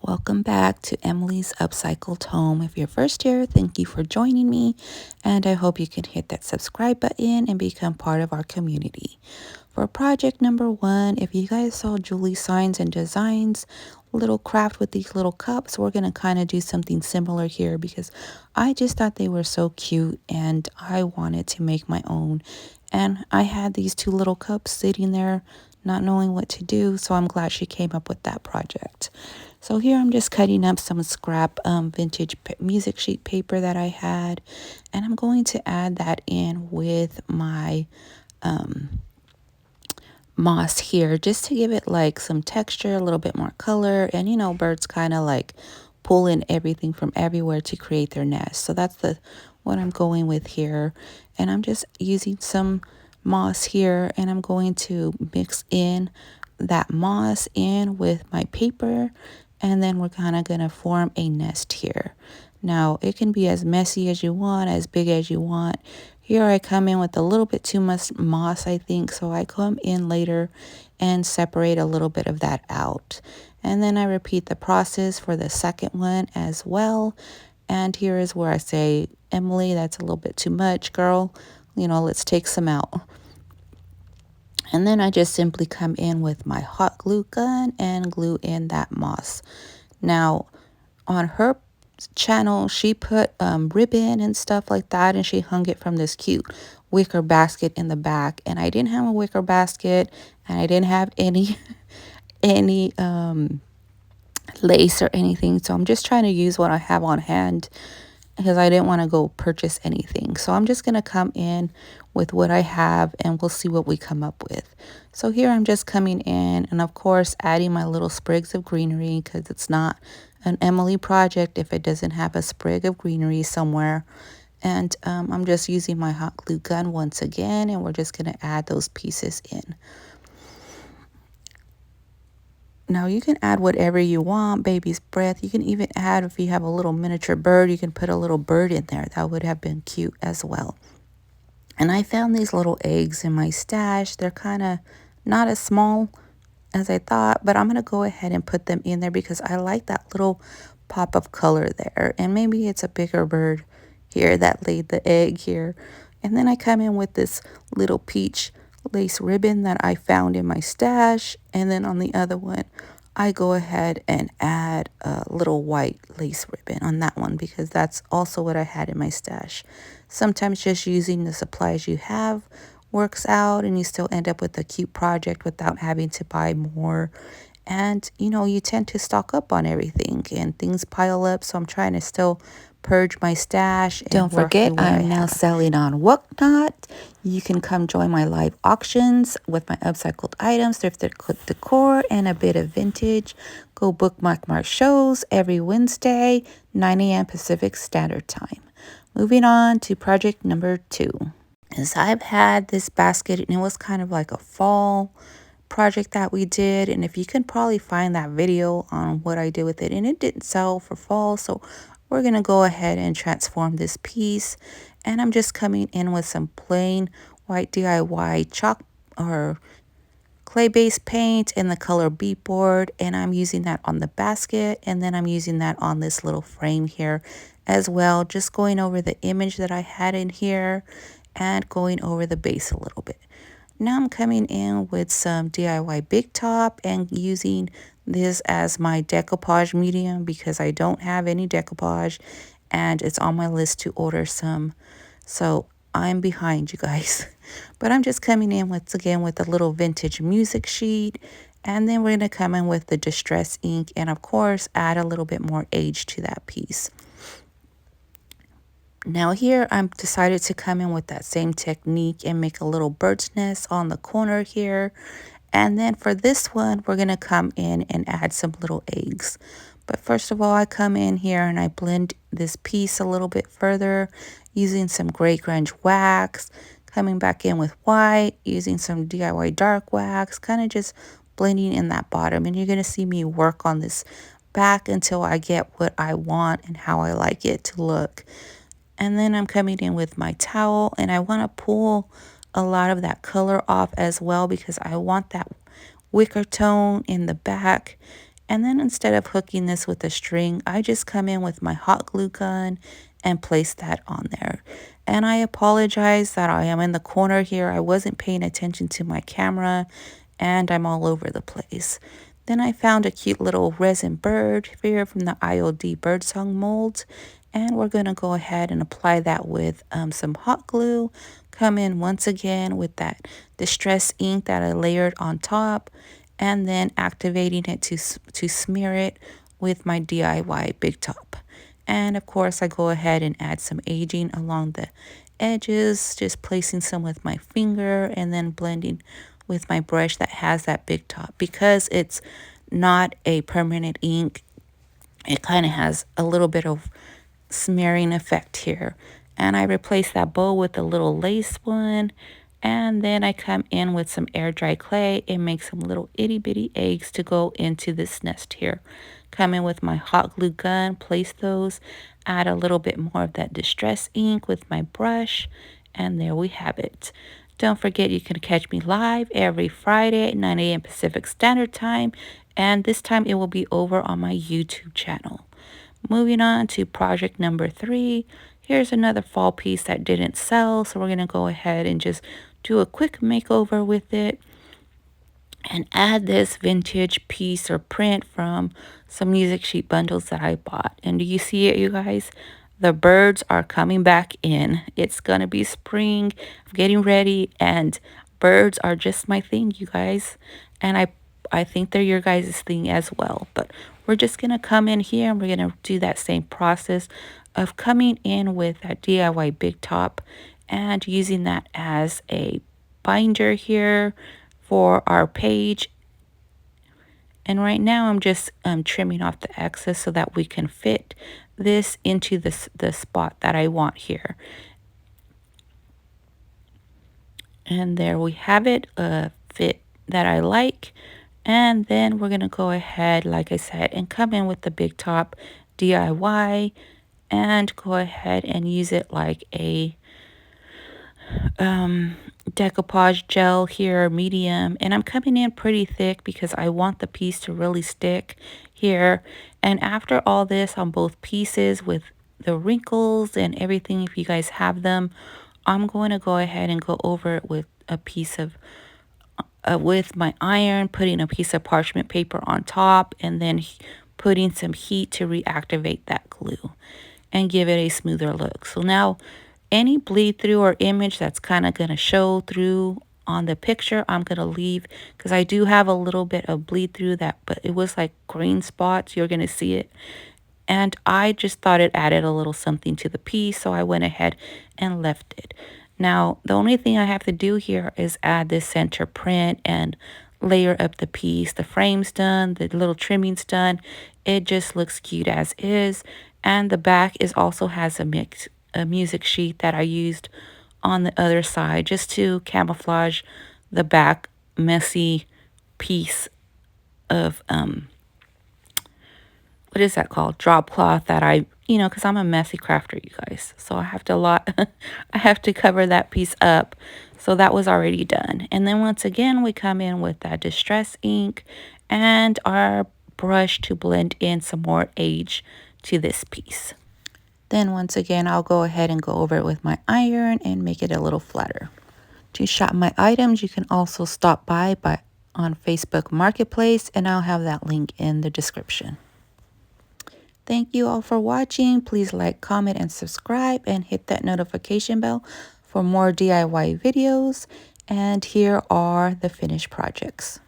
Welcome back to Emily's Upcycled Home. If you're first here, thank you for joining me, and I hope you can hit that subscribe button and become part of our community. For project number 1, if you guys saw Julie's Signs and Designs little craft with these little cups, we're going to kind of do something similar here because I just thought they were so cute and I wanted to make my own. And I had these 2 little cups sitting there not knowing what to do, so I'm glad she came up with that project. So here I'm just cutting up some scrap vintage music sheet paper that I had, and I'm going to add that in with my moss here just to give it like some texture, a little bit more color. And you know, birds kind of like pull in everything from everywhere to create their nest. So that's what I'm going with here. And I'm just using some moss here, and I'm going to mix in that moss in with my paper, and then we're kind of going to form a nest here. Now it can be as messy as you want, as big as you want. Here I come in with a little bit too much moss, I think, so I come in later and separate a little bit of that out. And then I repeat the process for the second one as well. And here is where I say, Emily, that's a little bit too much, girl. You know, let's take some out. And then I just simply come in with my hot glue gun and glue in that moss. Now, on her channel, she put ribbon and stuff like that, and she hung it from this cute wicker basket in the back. And I didn't have a wicker basket, and I didn't have any lace or anything, so I'm just trying to use what I have on hand because I didn't want to go purchase anything. So I'm just going to come in with what I have, and we'll see what we come up with. So here I'm just coming in and of course adding my little sprigs of greenery, because it's not an Emily project if it doesn't have a sprig of greenery somewhere. And I'm just using my hot glue gun once again, and we're just going to add those pieces in. Now you can add whatever you want, baby's breath. You can even add, if you have a little miniature bird, you can put a little bird in there. That would have been cute as well. And I found these little eggs in my stash. They're kind of not as small as I thought, but I'm going to go ahead and put them in there because I like that little pop of color there. And maybe it's a bigger bird here that laid the egg here. And then I come in with this little peach lace ribbon that I found in my stash. And then on the other one, I go ahead and add a little white lace ribbon on that one because that's also what I had in my stash. Sometimes just using the supplies you have works out, and you still end up with a cute project without having to buy more. And you know, you tend to stock up on everything and things pile up, so I'm trying to still purge my stash. Don't forget, I'm now selling on Whatnot. You can come join my live auctions with my upcycled items, thrifted decor, and a bit of vintage. Go bookmark my shows every Wednesday, 9 a.m. Pacific Standard Time. Moving on to project number 2. As I've had this basket, and it was kind of like a fall project that we did, and if you can probably find that video on what I did with it, and it didn't sell for fall, so we're going to go ahead and transform this piece. And I'm just coming in with some plain white DIY chalk or clay-based paint in the color beadboard, and I'm using that on the basket, and then I'm using that on this little frame here as well, just going over the image that I had in here and going over the base a little bit. Now I'm coming in with some DIY Big Top and using this as my decoupage medium because I don't have any decoupage and it's on my list to order some. So I'm behind, you guys. But I'm just coming in once again with a little vintage music sheet, and then we're going to come in with the distress ink and of course add a little bit more age to that piece. Now here I'm decided to come in with that same technique and make a little bird's nest on the corner here. And then for this one, we're going to come in and add some little eggs. But first of all, I come in here and I blend this piece a little bit further using some gray grunge wax, coming back in with white, using some DIY dark wax, kind of just blending in that bottom. And you're going to see me work on this back until I get what I want and how I like it to look. And then I'm coming in with my towel, and I want to pull a lot of that color off as well because I want that wicker tone in the back. And then instead of hooking this with a string, I just come in with my hot glue gun and place that on there. And I apologize that I am in the corner here. I wasn't paying attention to my camera and I'm all over the place. Then I found a cute little resin bird here from the IOD birdsong mold. And we're going to go ahead and apply that with some hot glue. Come in once again with that distress ink that I layered on top. And then activating it to smear it with my DIY Big Top. And of course, I go ahead and add some aging along the edges, just placing some with my finger and then blending with my brush that has that big top. Because it's not a permanent ink, it kind of has a little bit of smearing effect here. And I replace that bow with a little lace one. And then I come in with some air dry clay and make some little itty bitty eggs to go into this nest here. Come in with my hot glue gun, place those, add a little bit more of that distress ink with my brush, and there we have it. Don't forget you can catch me live every Friday at 9 a.m. Pacific Standard Time, and this time it will be over on my YouTube channel. Moving on to project number 3. Here's another fall piece that didn't sell, so we're going to go ahead and just do a quick makeover with it and add this vintage piece or print from some music sheet bundles that I bought. And do you see it, you guys? The birds are coming back in. It's gonna be spring. I'm getting ready, and birds are just my thing, you guys. And I think they're your guys' thing as well. But we're just gonna come in here and we're gonna do that same process of coming in with that DIY Big Top and using that as a binder here for our page. And right now I'm just trimming off the excess so that we can fit this into the spot that I want here. And there we have it, a fit that I like. And then we're going to go ahead, like I said, and come in with the Big Top DIY and go ahead and use it like a decoupage gel here, medium, and I'm coming in pretty thick because I want the piece to really stick here. And after all this on both pieces with the wrinkles and everything, if you guys have them, I'm going to go ahead and go over it with a piece of with my iron, putting a piece of parchment paper on top, and then putting some heat to reactivate that glue and give it a smoother look. So now any bleed through or image that's kind of going to show through on the picture, I'm going to leave because I do have a little bit of bleed through that, but it was like green spots. You're going to see it. And I just thought it added a little something to the piece, so I went ahead and left it. Now, the only thing I have to do here is add this center print and layer up the piece. The frame's done, the little trimming's done. It just looks cute as is. And the back is also has a music sheet that I used on the other side just to camouflage the back messy piece of what is that called? Drop cloth that I, because I'm a messy crafter, you guys. So I have to I have to cover that piece up. So that was already done. And then once again, we come in with that distress ink and our brush to blend in some more age to this piece. Then once again, I'll go ahead and go over it with my iron and make it a little flatter. To shop my items, you can also stop by on Facebook Marketplace, and I'll have that link in the description. Thank you all for watching. Please like, comment, and subscribe, and hit that notification bell for more DIY videos. And here are the finished projects.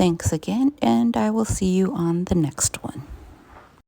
Thanks again, and I will see you on the next one.